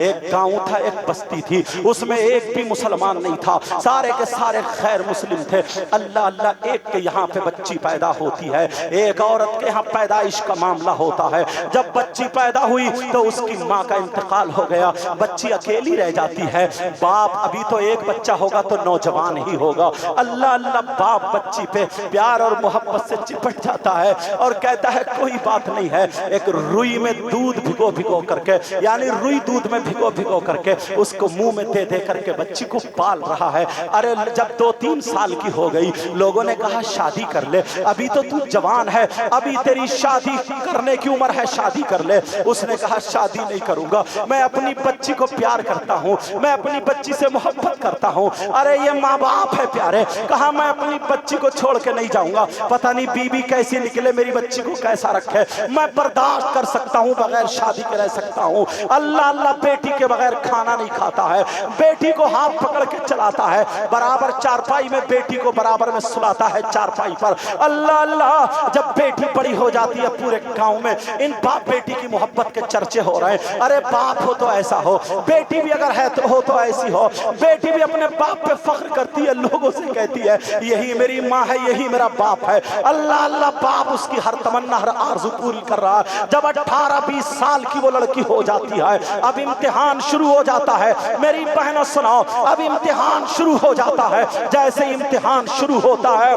ایک گاؤں تھا، ایک بستی تھی، اس میں ایک بھی مسلمان نہیں تھا، سارے کے سارے غیر مسلم تھے۔ اللہ اللہ، ایک کے یہاں پہ بچی پیدا ہوتی ہے، ایک عورت کے یہاں پیدائش کا معاملہ ہوتا ہے۔ جب بچی پیدا ہوئی تو اس کی ماں کا انتقال ہو گیا، بچی اکیلی رہ جاتی ہے۔ باپ ابھی تو ایک بچہ ہوگا تو نوجوان ہی ہوگا۔ اللہ اللہ، باپ بچی پہ پیار اور محبت سے چپٹ جاتا ہے اور کہتا ہے کوئی بات نہیں ہے، ایک روئی میں دودھ بھگو بھگو کر کے، یعنی روئی دودھ میں بھگو بھگو کر کے اس کو منہ میں دے دے کر کے بچی کو پال رہا ہے۔ ارے جب 2-3 سال کی ہو گئی، لوگوں نے کہا شادی کر لے، ابھی تو تو جوان ہے، ابھی تیری شادی کرنے کی عمر ہے، شادی کر لے۔ اس نے کہا شادی نہیں کروں گا، میں اپنی بچی کو پیار کرتا ہوں، میں اپنی بچی سے محبت کرتا ہوں۔ ارے یہ ماں باپ ہے پیارے، کہا میں اپنی بچی کو چھوڑ کے نہیں جاؤں گا، پتہ نہیں بیوی کیسی نکلے، میری بچی کو کیسا رکھے، میں برداشت کر سکتا ہوں، بغیر شادی کے رہ سکتا ہوں۔ اللہ اللہ، بیٹی کے بغیر کھانا نہیں کھاتا ہے، بیٹی کو ہاتھ پکڑ کے چلاتا ہے، برابر چارپائی میں بیٹی کو برابر میں سلاتا ہے چارپائی پر۔ اللہ اللہ، جب بیٹی بڑی ہو جاتی ہے پورے گاؤں میں ان باپ بیٹی کی محبت کے چرچے ہو رہے ہیں۔ ارے باپ ہو تو ایسا ہو، بیٹی بھی اگر ہے تو ہو تو ایسی ہو، بیٹی بھی اپنے باپ پہ فخر کرتی ہے، لوگوں سے کہتی ہے یہی میری ماں ہے، یہی میرا باپ ہے۔ اللہ اللہ، باپ اس کی ہر تمنا ہر آرزو پوری کر رہا ہے۔ جب 18-20 سال کی وہ لڑکی ہو جاتی ہے، اب امتحان شروع ہو جاتا ہے۔ میری بہنوں سناؤ، اب امتحان شروع ہو جاتا ہے۔ جیسے امتحان شروع ہوتا ہے،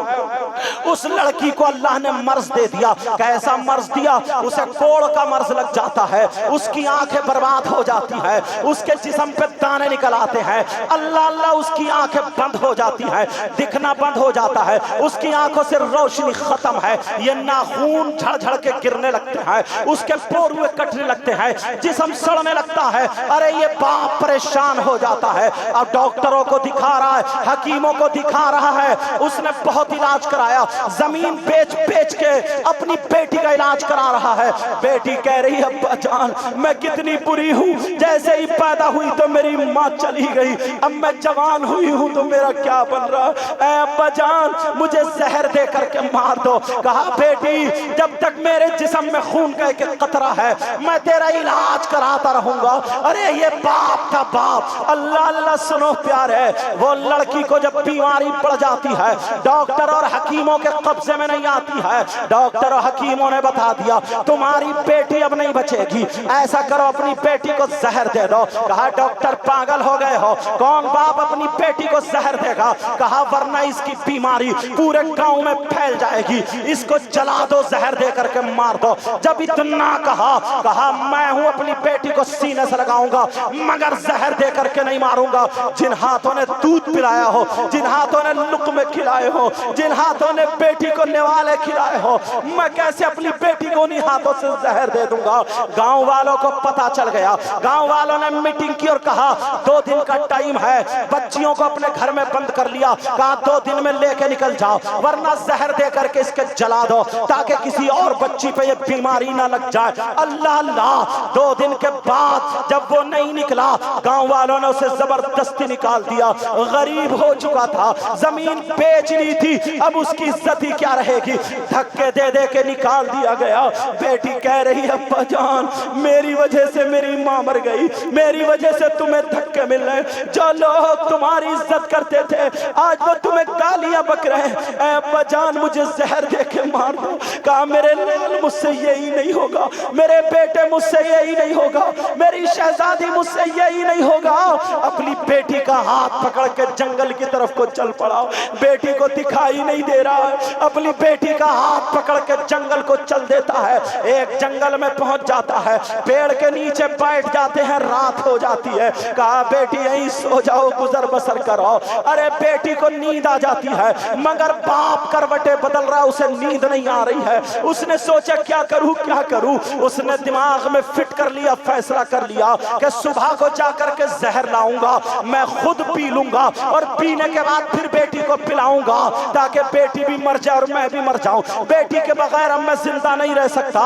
اس لڑکی کو اللہ نے مرض دے دیا۔ کیسا مرض دیا؟ اسے کوڑ کا مرض لگ جاتا ہے، اس کی آنکھیں برباد ہو جاتی ہے، اس کے جسم پہ دانے نکل آتے ہیں۔ اللہ اللہ، اس کی آنکھیں بند ہو جاتی ہیں، دکھنا بند ہو جاتا ہے، اس کی آنکھوں سے روشنی ختم ہے، یہ ناخون جھڑ جھڑ کے گرنے لگتے ہیں، اس کے پوروے کٹنے لگتے ہیں، جسم سڑنے لگتا ہے۔ ارے یہ باپ پریشان ہو جاتا ہے، اب ڈاکٹروں کو دکھا رہا ہے، حکیموں کو دکھا رہا ہے، اس نے بہت علاج کرایا، زمین بیچ بیچ کے اپنی بیٹی کا علاج کرا رہا ہے۔ بیٹی کہہ رہی ہے ابا جان میں کتنی بری ہوں، جیسے ہی پیدا ہوئی تو میری ماں چلی گئی، اب میں جوان ہوئی ہوں تو میرا کیا بن رہا، اے ابا جان مجھے زہر دے کر کے مار دو۔ کہا بیٹی جب تک میرے جسم میں خون کا ایک قطرہ ہے میں تیرا علاج کراتا رہوں گا۔ ارے یہ باپ تھا باپ۔ اللہ اللہ، سنو پیارے، وہ لڑکی کو جب بیماری پڑ جاتی ہے ڈاکٹر اور حکیموں کے قبضے میں نہیں آتی ہے، ڈاکٹر اور حکیموں نے بتا دیا تمہاری بیٹی اب نہیں بچے گی، ایسا کرو اپنی بیٹی کو زہر دے دو۔ کہا ڈاکٹر پاگل ہو گئے ہو، کون باپ اپنی بیٹی کو زہر دے گا؟ کہا ورنہ اس کی بیماری پورے گاؤں میں پھیل جائے گی، اس کو جلا دو، زہر دے کر کے مار دو۔ جب اتنا کہا میں ہوں اپنی بیٹی کو سینے سے لگاؤں گا مگر زہر دے کر کے نہیں ماروں گا۔ جن ہاتھوں نے دودھ پلایا ہو، جن ہاتھوں نے لقمے کھلائے ہو، جن ہاتھوں نے بیٹی کو نوالے کھلائے ہو، میں کیسے اپنی بیٹی کو انہی ہاتھوں سے زہر دے دوں گا؟ گاؤں والوں کو پتا چل گیا، گاؤں والوں نے میٹنگ کی اور کہا 2 دن کا ٹائم ہے، بچیوں کو اپنے گھر میں بند کر لیا، کہا 2 دن میں لے کے نکل جاؤ ورنہ زہر دے کر کے اس کے جلا دو تاکہ کسی اور بچی پہ یہ بیماری نہ لگ جائے۔ اللہ اللہ، 2 دن کے بعد جب وہ نہیں نکلا گاؤں والوں نے اسے زبردستی نکال دیا۔ غریب ہو چکا تھا، زمین بیچ لی تھی، اب اس کی عزت ہی کیا رہے گی، دھکے دے دے کے نکال دیا گیا۔ بیٹی کہہ رہی ابا جان میری وجہ سے میری ماں مر گئی، میری وجہ سے تمہیں دھکے مل رہے، جو لوگ تمہاری عزت کرتے تھے آج وہ تمہیں گالیاں بک رہے ہیں، اے ابا جان مجھے زہر دے کے مار دو۔ کہا میرے لال مجھ سے یہی نہیں ہوگا، میرے بیٹے مجھ سے یہی نہیں ہوگا، میری شہزادی مجھ سے یہی نہیں ہوگا۔ اپنی بیٹی کا ہاتھ پکڑ کے جنگل کی طرف کو چل پڑا، بیٹی کو دکھائی نہیں دے رہا ہے، اپنی بیٹی کا ہاتھ پکڑ کے جنگل کو چل دیتا ہے۔ ایک جنگل میں پہنچ جاتا ہے، پیڑ کے نیچے بیٹھ جاتے ہیں، رات ہو جاتی ہے۔ کہا بیٹی یہیں سو جاؤ، گزر بسر کرو۔ ارے بیٹی کو نیند آ جاتی ہے مگر باپ کروٹیں بدل رہا، اسے نیند نہیں آ رہی ہے۔ اس نے سوچا کیا کروں کیا کروں، اس نے دماغ میں فٹ کر لیا، فیصلہ کر لیا کہ صبح کو جا کر کے زہر لاؤں گا، میں خود پی لوں گا اور پینے کے بعد پھر بیٹی کو پلاؤں گا تاکہ بیٹی بیٹی بھی مر جائے اور میں بھی مر جاؤں, بیٹی کے بغیر اب میں زندہ نہیں رہ سکتا.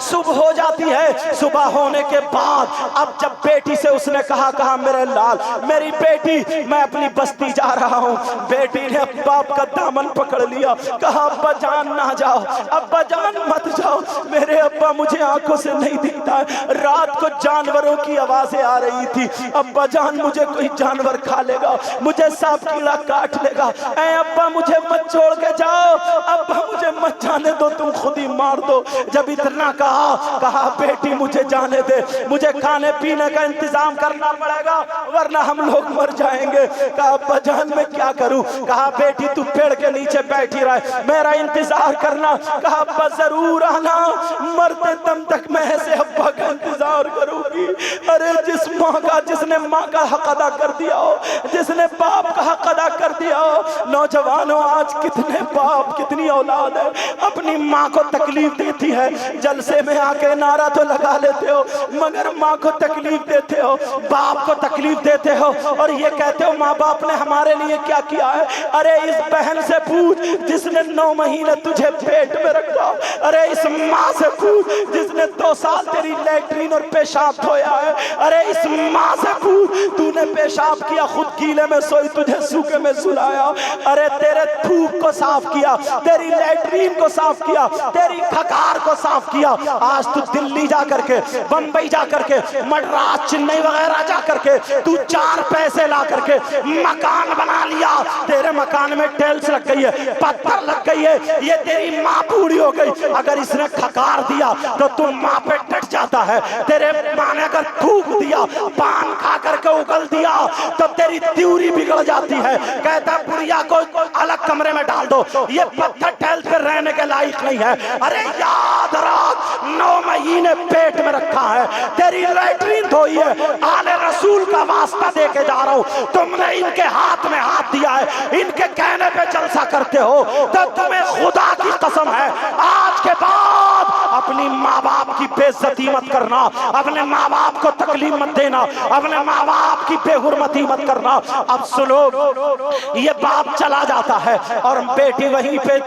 صبح ہو جاتی ہے, صبح ہونے کے بعد اب جب بیٹی سے اس نے کہا میرے لال میری بیٹی, میں اپنی بستی جا رہا ہوں. بیٹی نے باپ کا دامن پکڑ لیا, کہا ابا جان نہ جاؤ, ابا جان مت جاؤ, میرے ابا مجھے آنکھوں سے نہیں دکھتا ہے, رات کو جانوروں کی آوازیں آ رہی تھی, ابا جان مجھے کوئی جانور کھا لے گا, مجھے سانپ کیڑا کاٹ لے گا, اے ابا مجھے مت چھوڑ کے جاؤ, ابا مجھے مت جانے دو, تم خود ہی مار دو. جب اتنا کہا بیٹی مجھے جانے دے, مجھے کھانے پینے کا انتظام کرنا پڑے گا ورنہ ہم لوگ مر جائیں گے. کہا ابا جان میں کیا کروں؟ کہا بیٹی تو پیڑ کے نیچے بیٹھی رہے, میرا انتظار کرنا. کہا ابا ضرور آنا, مرتے دم تک میں ایسے ابا کا انتظار کروں گی. ارے جس نے ماں کا حق ادا کر دیا ہو, جس نے باپ کا حق ادا کر دیا ہو. نوجوانوں آج کتنے باپ کتنی اولاد ہے اپنی ماں کو تکلیف دیتی ہے, جلسے میں آ کے نعرہ تو لگا لیتے ہو مگر ماں کو تکلیف دیتے ہو, باپ کو تکلیف دیتے ہو اور یہ کہتے ہو ماں باپ نے ہمارے لیے کیا کیا ہے. ارے اس بہن سے پوچھ جس نے 9 مہینے تجھے پیٹ میں رکھا, ارے اس ماں سے پوچھ جس نے 2 سال تیری لیٹرین اور پیشاب دھویا ہے, ارے اس ماں سے پوچھ تو نے پیشاب کیا خود گیلے میں سوئی تجھے سوکھے میں سلایا, ارے تیرے تھوک کو صاف کیا, تیری لیٹرین کو صاف کیا, تیری کھکار کو صاف کیا. آج تو دلی جا کر کے, بمبئی جا کر کے, مڈراس چنئی وغیرہ جا کر کے تو 4 پیسے لا کر کے مکان بنا لیا, تیرے مکان میں ٹیلز لگ گئی ہے, پتھر لگ گئی ہے, یہ تیری ماں بوڑھی ہو گئی. اگر اس نے کھکار دیا تو تم ماں پہ ڈٹ جاتا ہے, تیرے ماں نے اگر تھوک دیا, پان کھا کر کے اگل دیا تو تیری تیوری بگڑ جاتی ہے. کہتا بڑھیا کو الگ کمرے میں ڈال دو, یہ پتھر ٹیلز پہ رہنے کے لائق نہیں ہے. ارے یاد رکھ 9 مہینے پیٹ میں رکھا ہے, تیری لیٹرین دھوئی ہے, آل رسول کا واسطہ دے کے جا رہا ہوں, تم نے ان کے ہاتھ میں ہاتھ دیا ہے, ان کے کہنے پہ جلسہ کرتے ہو تو تمہیں خدا کی قسم ہے آج کے بعد اپنی ماں باپ کی بے عزتی مت کرنا, اپنے ماں باپ کو تکلیف مت دینا, اپنے ماں باپ کی بے حرمتی مت کرنا. اب سنو, یہ باپ چلا جاتا ہے اور بیٹی وہیں پہ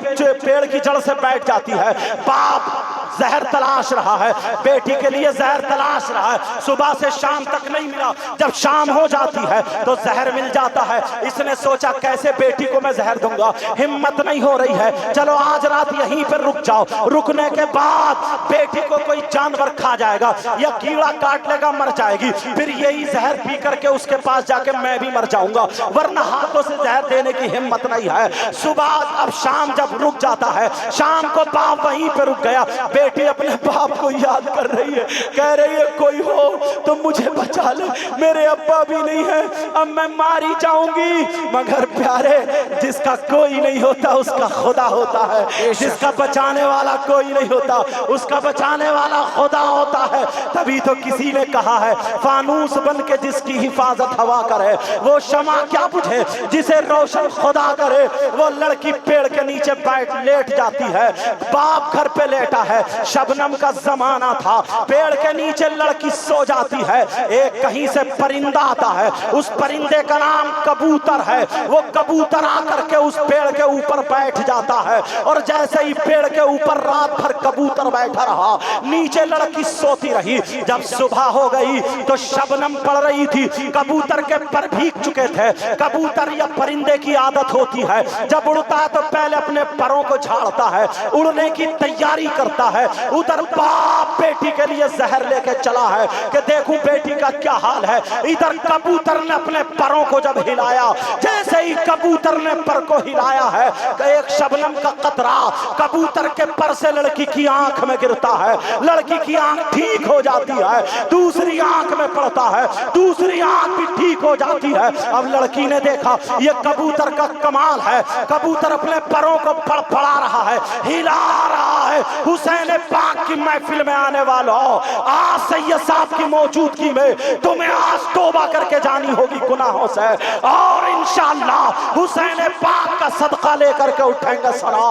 پیڑ کی جڑ سے بیٹھ جاتی ہے. باپ زہر تلاش رہا ہے, بیٹی کے لیے زہر تلاش رہا ہے, صبح سے شام تک نہیں ملا. جب شام ہو جاتی ہے تو زہر مل جاتا ہے. اس نے سوچا کیسے بیٹی کو میں زہر دوں گا, ہمت نہیں ہو رہی ہے, چلو آج رات یہیں پر رک جاؤ. رکنے کے بعد بیٹی کو کوئی جانور کھا جائے گا یا کیڑا کاٹ لے گا, مر جائے گی, پھر یہی زہر پی کر کے اس کے پاس جا کے میں بھی مر جاؤں گا, ورنہ ہاتھوں سے زہر دینے کی ہمت نہیں ہے. صبح اب شام جب رک جاتا ہے, شام کو باپ وہیں پہ رک گیا. بیٹی اپنے باپ کو یاد کر رہی ہے, کہہ رہی ہے کوئی ہو تو مجھے بچا لے, میرے ابا بھی نہیں ہے, اب میں ماری جاؤں گی. مگر پیارے, جس کا کوئی نہیں ہوتا اس کا خدا ہوتا ہے, جس کا بچانے والا کوئی نہیں ہوتا اس کا بچانے والا خدا ہوتا ہے. تبھی تو کسی نے کہا ہے فانوس بن کے جس کی حفاظت ہوا کرے وہ شمع کیا بجھے جسے روشن خدا کرے. وہ لڑکی پیڑ کے نیچے بیٹھ لیٹ جاتی ہے, باپ گھر پہ لیٹا ہے, شبنم کا زمانہ تھا, پیڑ کے نیچے لڑکی سو جاتی ہے. ایک کہیں سے پرندہ آتا ہے, اس پرندے کا نام کبوتر ہے. وہ کبوتر آ کر کے اس پیڑ کے اوپر بیٹھ جاتا ہے, اور جیسے ہی پیڑ کے اوپر رات بھر کبوتر بیٹھا رہا, نیچے لڑکی سوتی رہی. جب صبح ہو گئی تو شبنم پڑ رہی تھی, کبوتر کے پر بھیگ چکے تھے. کبوتر یا پرندے کی عادت ہوتی ہے, جب اڑتا ہے تو پہلے اپنے پروں کو جھاڑتا ہے, اڑنے کی تیاری کرتا ہے. ادھر باپ بیٹی کے لیے زہر لے کے چلا ہے کہ دیکھوں بیٹی کا کیا حال ہے. ادھر کبوتر نے اپنے پروں کو جب ہلایا, جیسے ہی کبوتر نے پر کو ہلایا ہے کہ ایک شبنم کا قطرہ کبوتر کے پر سے لڑکی کی آنکھ میں گرتا ہے. لڑکی کی آنکھ ٹھیک ہو جاتی ہے, دوسری آنکھ میں پڑتا ہے, دوسری آنکھ بھی ٹھیک ہو جاتی ہے. اب لڑکی نے دیکھا یہ کبوتر کا کمال ہے, کبوتر اپنے پروں کو پڑپڑا رہا ہے, ہلا رہا ہے حسین پاک کی محفل میں آنے والوں، آج سید صاحب کی موجودگی میں تمہیں آج توبہ کر کے جانی ہوگی گناہوں سے، اور انشاءاللہ حسین پاک کا صدقہ لے کر کے اٹھیں گے سنا۔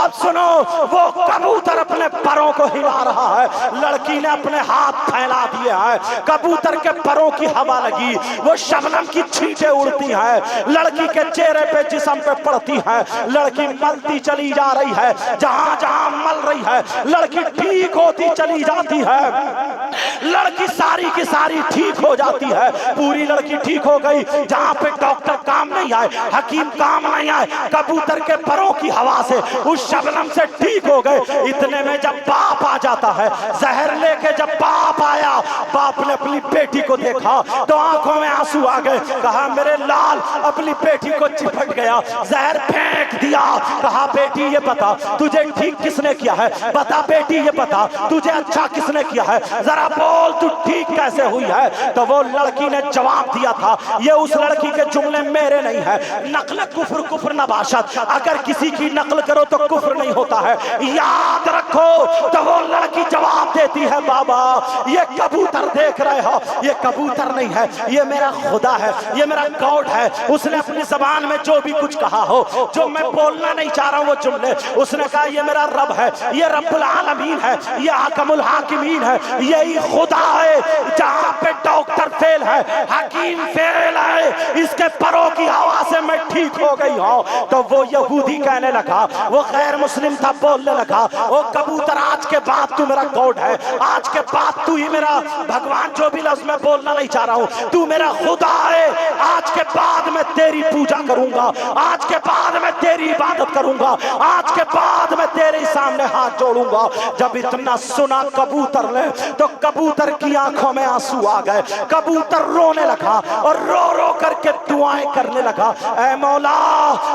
اب سنو، وہ کبوتر اپنے پروں کو ہلا رہا ہے، لڑکی نے اپنے ہاتھ پھیلا دیے ہیں، کبوتر کے پروں کی ہوا لگی، وہ شبنم کی چھینٹیں اڑتی ہیں، لڑکی کے چہرے پہ جسم پہ پڑتی ہیں، لڑکی ملتی چلی جا رہی ہے، جہاں جہاں مل رہی ہے لڑکی ٹھیک ہوتی چلی جاتی ہے، لڑکی ساری کی ساری ٹھیک ہو جاتی ہے، پوری لڑکی ٹھیک ہو گئی، جہاں پہ ڈاکٹر کام نہیں آئے، حکیم کام نہیں آئے، کبوتر کے پروں کی ہوا سے اس شبنم سے ٹھیک ہو گئے۔ اتنے میں جب باپ آ جاتا ہے، زہر لے کے جب باپ آیا، باپ نے اپنی بیٹی کو دیکھا تو آنکھوں میں آنسو آ گئے، کہا میرے لال اپنی بیٹی کو چپٹ گیا، زہر پھینک دیا، کہا بیٹی یہ بتا تجھے ٹھیک کس نے کیا ہے، بتا بیٹی یہ بتا تجھے اچھا کس نے کیا ہے، ذرا بول تو ٹھیک کیسے ہوئی ہے۔ تو وہ لڑکی نے جواب دیا تھا، یہ اس لڑکی کے جملے میرے نہیں ہے، نقل کفر کفر نباشت، اگر کسی کی نقل کرو تو کفر نہیں ہوتا ہے، یاد رکھو۔ تو وہ لڑکی جواب دیتی ہے، بابا یہ کبوتر دیکھ رہے ہو، یہ کبوتر نہیں ہے، یہ میرا خدا ہے، یہ میرا گاڈ ہے، اس نے اپنی زبان میں جو بھی کچھ کہا ہو، جو میں بولنا نہیں چاہ رہا ہوں وہ جملے، اس نے کہا یہ میرا رب ہے، یہ رب العالمین ہے، یہ حکم الحاکمین ہے، یہی خدا ہے، جہاں پہ ڈاکٹر فیل ہے، حکیم فیل ہے، اس کے پروں کی ہوا سے میں ٹھیک ہو گئی ہوں۔ تو وہ یہودی کہنے لگا، وہ غیر مسلم تھا، بولنے لگا، وہ کبوتر آج کے بعد تو میرا گاڈ ہے، آج کے بعد تو ہی میرا بھگوان، جو بھی لفظ میں بولنا نہیں چاہ رہا ہوں، تو میرا خدا ہے، آج کے بعد میں تیری پوجا کروں گا، آج کے بعد میں تیری عبادت کروں گا، آج کے بعد میں تیرے سامنے ہاتھ جوڑوں گا۔ جب اتنا سنا کبوتر نے تو کبوتر کی آنکھوں میں آنسو آ گئے، کبوتر رونے لگا اور رو رو کر کے دعائیں کرنے لگا، اے مولا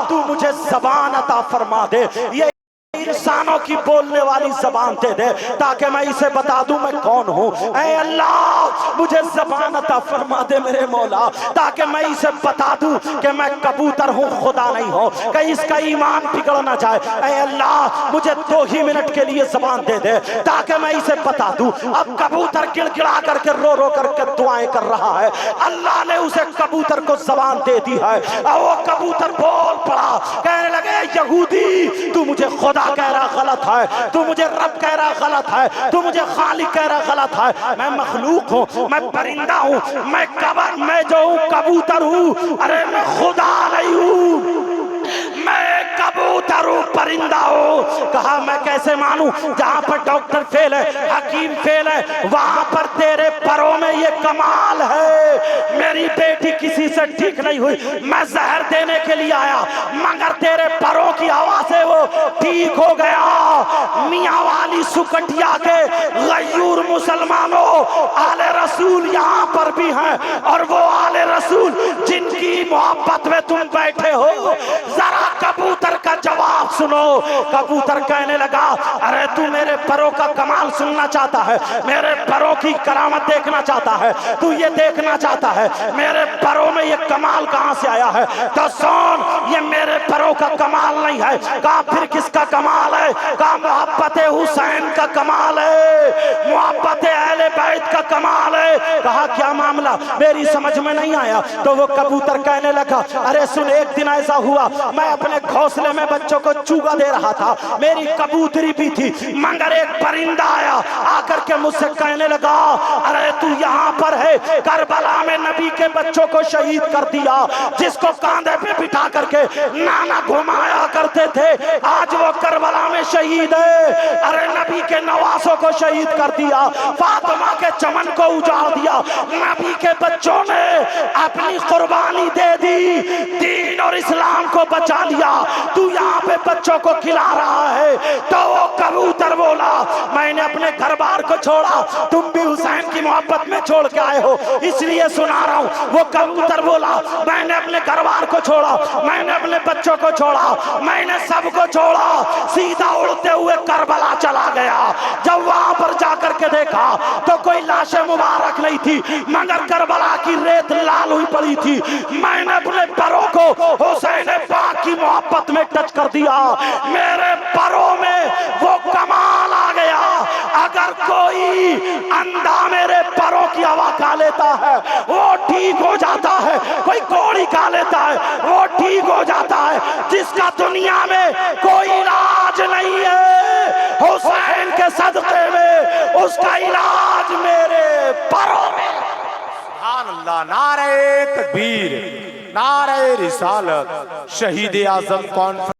تو مجھے زبان عطا فرما دے، یہ انسانوں کی بولنے والی زبان دے دے تاکہ میں اسے بتا دوں میں کون ہوں، اے اللہ مجھے زبان عطا فرما دے میرے مولا تاکہ میں اسے بتا دوں کہ میں کبوتر ہوں، خدا نہیں ہوں، کہ اس کا ایمان بگڑ نہ جائے، اے اللہ مجھے 2 ہی منٹ کے لیے زبان دے دے تاکہ میں اسے بتا دوں۔ اب کبوتر گڑ گڑا کر کے رو رو کر کے دعائیں کر رہا ہے، اللہ نے اسے کبوتر کو زبان دے دی ہے، اور وہ کبوتر بول پڑا، کہنے لگے یہودی تو مجھے خدا کہہ رہا غلط ہے، تو مجھے رب کہہ رہا غلط ہے، تو مجھے خالق کہہ رہا غلط ہے، میں مخلوق ہوں، میں پرندہ ہوں، میں کبر، میں جو ہوں کبوتر ہوں، ارے میں خدا نہیں ہوں، میں کبوتر ہوں، پرندہ ہوں۔ کہا میں کیسے مانوں، جہاں پر ڈاکٹر فیل ہے، حکیم فیل ہے، وہاں پر تیرے پروں میں یہ کمال ہے، میری بیٹی کسی سے ٹھیک نہیں ہوئی، میں زہر دینے کے لیے آیا مگر تیرے پروں کی ہوا سے وہ ٹھیک ہو گیا۔ میاں والی سکٹیا کے غیور مسلمانوں، آل رسول یہاں پر بھی ہیں، اور وہ آل رسول جن کی محبت میں تم بیٹھے ہو، ذرا کبوتر کا جواب سنو۔ کبوتر کہنے لگا، ارے تو میرے پروں کا کمال سننا چاہتا ہے، میرے پروں کی کرامت دیکھنا چاہتا ہے، تو یہ دیکھنا چاہتا ہے میرے پروں میں یہ کمال کہاں سے آیا ہے، تو سن یہ میرے پروں کا کمال نہیں ہے۔ کہا پھر کس کا کمال ہے؟ کہا محبت حسین کا کمال ہے، محبت اہل بیت کا کمال ہے۔ کہا کیا معاملہ، میری سمجھ میں نہیں آیا۔ تو وہ کبوتر کہنے لگا، ارے سن ایک دن ایسا ہوا میں اپنے گھونسلے میں بچوں کو چوگا دے رہا تھا، میری کبوتری بھی تھی، مگر ایک پرندہ آیا، آ کر کے مجھ سے کہنے لگا، ارے تو یہاں پر ہے، کربلا میں نبی کے بچوں کو شہید کر دیا، جس کو کاندھے پہ بٹھا کر کے نانا گھمایا کرتے تھے، آج وہ کربلا میں شہید ہے۔ ارے نبی کے نواسوں کو شہید کر دیا، فاطمہ کے چمن کو اجاڑ دیا، نبی کے بچوں نے اپنی قربانی دے دی، دین اور اسلام کو بچا لیا، تو یہاں پہ بچوں کو کھلا رہا ہے۔ تو وہ کبوتر بولا، میں نے اپنے گھر بار کو چھوڑا، تم بھی حسین کی محبت میں چھوڑ کے آئے ہو اس لیے سنا رہا ہوں۔ وہ کبوتر بولا، میں نے اپنے گھر بار کو چھوڑا، میں نے اپنے بچوں کو چھوڑا، میں نے سب کو چھوڑا، سیدھا اڑتے ہوئے کربلا چلا گیا۔ جب وہاں پر جا کر کے دیکھا تو کوئی لاش مبارک نہیں تھی، مگر کربلا کی ریت لال ہوئی پڑی تھی۔ میں نے اپنے پروں کو حسین پاک کی محبت میں ٹچ کر دیا، میرے پروں میں وہ کمال اگر کوئی اندھا میرے پروں کی ہوا کھا لیتا ہے وہ ٹھیک ہو جاتا ہے، کوئی کوڑی کھا لیتا ہے وہ ٹھیک ہو جاتا ہے، جس کا دنیا میں کوئی علاج نہیں ہے حسین کے صدقے میں اس کا علاج میرے پروں میں۔ سبحان اللہ، نعرہ تکبیر، نعرہ رسالت، شہید اعظم کانفرنس